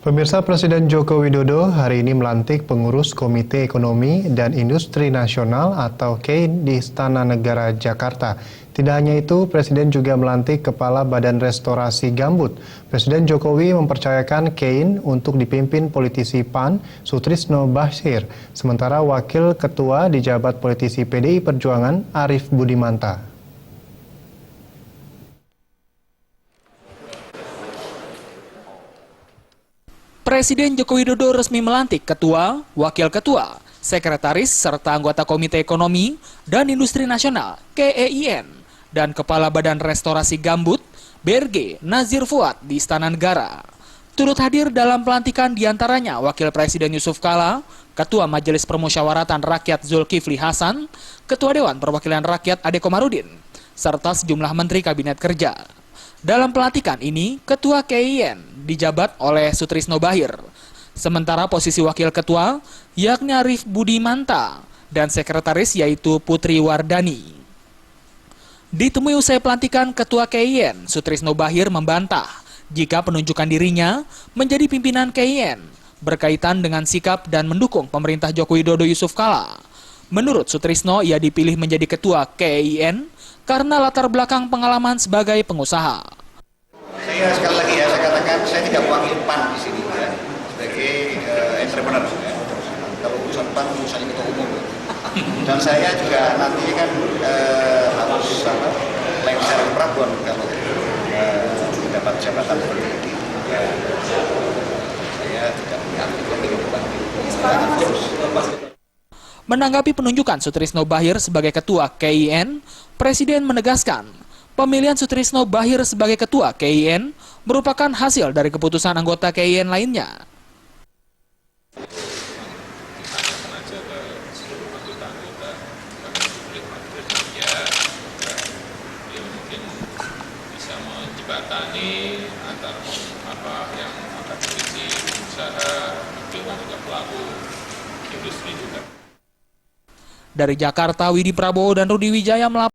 Pemirsa, Presiden Joko Widodo hari ini melantik pengurus Komite Ekonomi dan Industri Nasional atau KEIN di Istana Negara Jakarta. Tidak hanya itu, Presiden juga melantik Kepala Badan Restorasi Gambut. Presiden Jokowi mempercayakan KEIN untuk dipimpin politisi PAN, Sutrisno Bachir. Sementara Wakil Ketua dijabat politisi PDI Perjuangan, Arief Budimanta. Presiden Joko Widodo resmi melantik Ketua, Wakil Ketua, Sekretaris, serta anggota Komite Ekonomi dan Industri Nasional (KEIN) dan Kepala Badan Restorasi Gambut (BRG) Nazir Fuad di Istana Negara. Turut hadir dalam pelantikan diantaranya Wakil Presiden Yusuf Kala, Ketua Majelis Permusyawaratan Rakyat Zulkifli Hasan, Ketua Dewan Perwakilan Rakyat Ade Komarudin, serta sejumlah Menteri Kabinet Kerja. Dalam pelantikan ini, Ketua KEIN dijabat oleh Sutrisno Bachir, sementara posisi Wakil Ketua yakni Arief Budimanta dan Sekretaris yaitu Putri Wardani. Ditemui usai pelantikan Ketua KEIN, Sutrisno Bachir membantah jika penunjukan dirinya menjadi pimpinan KEIN berkaitan dengan sikap dan mendukung pemerintah Joko Widodo Yusuf Kala. Menurut Sutrisno, ia dipilih menjadi Ketua KEIN karena latar belakang pengalaman sebagai pengusaha. Saya sekali lagi ya, saya katakan saya tidak mewakili PAN di sini ya, sebagai entrepreneur. Ya. Kalau urusan PAN urusannya ketua umum. Dan saya juga nanti kan harus lengser ke Prabon kalau mendapat jabatan seperti ini. Ya, saya tidak punya aktif lagi. Menanggapi penunjukan Sutrisno Bachir sebagai Ketua KEIN, Presiden menegaskan pemilihan Sutrisno Bachir sebagai Ketua KEIN merupakan hasil dari keputusan anggota KEIN lainnya. Bisa menjembatani antara apa yang akademisi, usaha, juga pelaku industri juga. Dari Jakarta, Widi Prabowo dan Rudi Wijaya melaporkan.